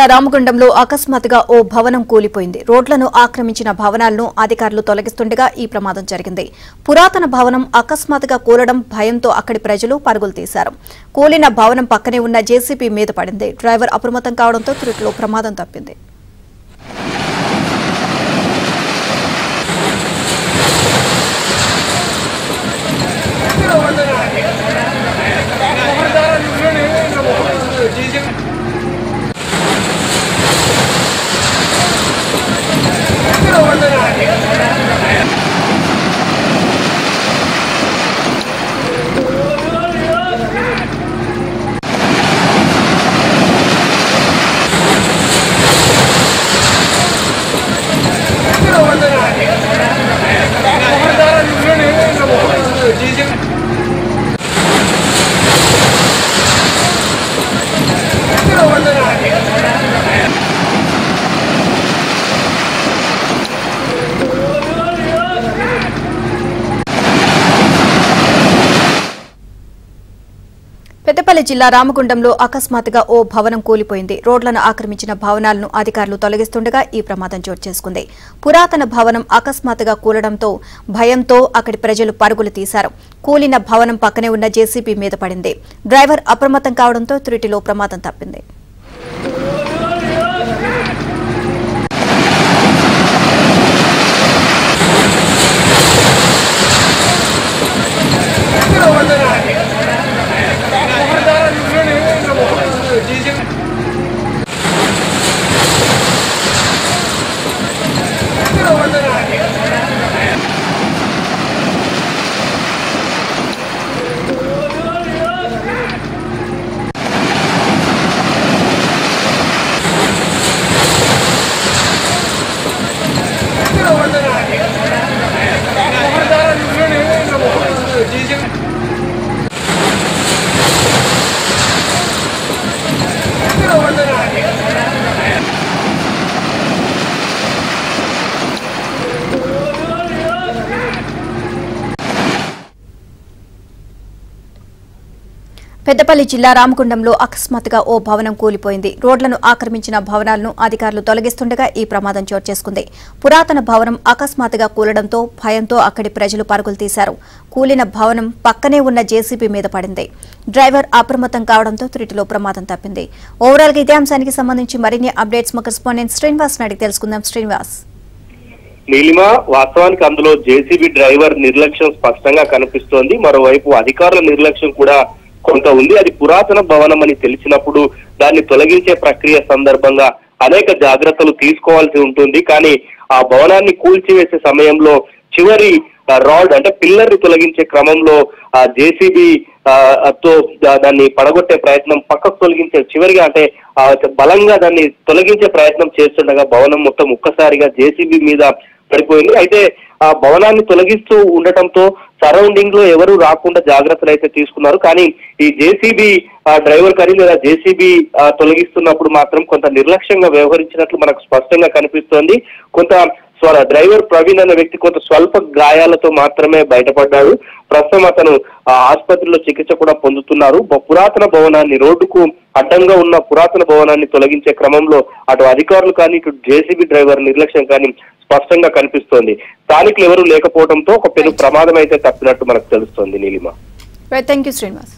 రామగుండంలో అకస్మాత్తుగా ఓ భవనం కూలిపోయింది. రోడ్లను ఆక్రమించిన భవనాలను అధికారులు తొలగిస్తుండగా ఈ ప్రమాదం జరిగింది. పురాతన భవనం అకస్మాత్తుగా కూలడం భయంతో అక్కడి ప్రజలు పరుగులు తీశారు. కూలిన భవనం పక్కనే ఉన్న జేసీబీ మీద పడింది. డ్రైవర్ అప్రమత్తం కావడంతో త్రుటిలో ప్రమాదం తప్పింది. పెద్దపల్లి జిల్లా రామగుండంలో అకస్మాత్తుగా ఓ భవనం కూలిపోయింది. రోడ్లను ఆక్రమించిన భవనాలను అధికారులు తొలగిస్తుండగా ఈ ప్రమాదం చోటు చేసుకుంది. పురాతన భవనం అకస్మాత్తుగా కూలడంతో భయంతో అక్కడి ప్రజలు పరుగులు తీశారు. కూలిన భవనం పక్కనే ఉన్న జేసీబీ మీద పడింది. డ్రైవర్ అప్రమత్తం కావడంతో త్రుటిలో ప్రమాదం తప్పింది. పెద్దపల్లి జిల్లా రామగుండంలో అకస్మాత్తుగా ఓ భవనం కూలిపోయింది. రోడ్లను ఆక్రమించిన భవనాలను అధికారులు తొలగిస్తుండగా ఈ ప్రమాదం చోటు చేసుకుంది. పురాతన భవనం అకస్మాత్తుగా కూలడంతో భయంతో అక్కడి ప్రజలు పరుగులు తీశారు. కూలిన భవనం పక్కనే ఉన్న జేసీబీ మీద పడింది. డ్రైవర్ అప్రమత్తం కావడంతో త్రుటిలో ప్రమాదం తప్పింది. ఓవరాల్ గా ఇదే అంశానికి సంబంధించి మరిన్ని అప్డేట్స్ మా కరెస్పాండెంట్ శ్రీనివాస్ అడిగి తెలుసుకుందాం. శ్రీనివాస్, నీలిమా, వాస్తవానికి అందులో జేసీబీ డ్రైవర్ నిర్లక్ష్యం స్పష్టంగా కనిపిస్తోంది. మరోవైపు అధికారుల నిర్లక్ష్యం కూడా కొంత ఉంది. అది పురాతన భవనం అని తెలిసినప్పుడు దాన్ని తొలగించే ప్రక్రియ సందర్భంగా అనేక జాగ్రత్తలు తీసుకోవాల్సి ఉంటుంది. కానీ ఆ భవనాన్ని కూల్చివేసే సమయంలో చివరి రాడ్ అంటే పిల్లర్ ని తొలగించే క్రమంలో ఆ జేసీబీ తో దాన్ని పడగొట్టే ప్రయత్నం, పక్కకు తొలగించే చివరిగా అంటే బలంగా దాన్ని తొలగించే ప్రయత్నం చేస్తుండగా భవనం మొత్తం ఒక్కసారిగా జేసీబీ మీద పడిపోయింది. అయితే ఆ భవనాన్ని తొలగిస్తూ ఉండటంతో సరౌండింగ్ లో ఎవరు రాకుండా జాగ్రత్తలు అయితే తీసుకున్నారు. కానీ ఈ జేసీబీ డ్రైవర్ కానీ లేదా జేసీబీ తొలగిస్తున్నప్పుడు మాత్రం కొంత నిర్లక్ష్యంగా వ్యవహరించినట్లు మనకు స్పష్టంగా కనిపిస్తోంది. కొంత డ్రైవర్ ప్రవీణ్ అనే వ్యక్తి కొంత స్వల్ప గాయాలతో మాత్రమే బయటపడ్డాడు. ప్రస్తుతం అతను ఆసుపత్రిలో చికిత్స కూడా పొందుతున్నారు. పురాతన భవనాన్ని, రోడ్డుకు అడ్డంగా ఉన్న పురాతన భవనాన్ని తొలగించే క్రమంలో అటు అధికారులు కానీ ఇటు జేసీబీ డ్రైవర్ నిర్లక్ష్యం కానీ స్పష్టంగా కనిపిస్తోంది. స్థానికులు ఎవరూ లేకపోవడంతో ఒక పెను ప్రమాదం అయితే తప్పినట్టు మనకు తెలుస్తోంది. Neelima, thank you Srinivas.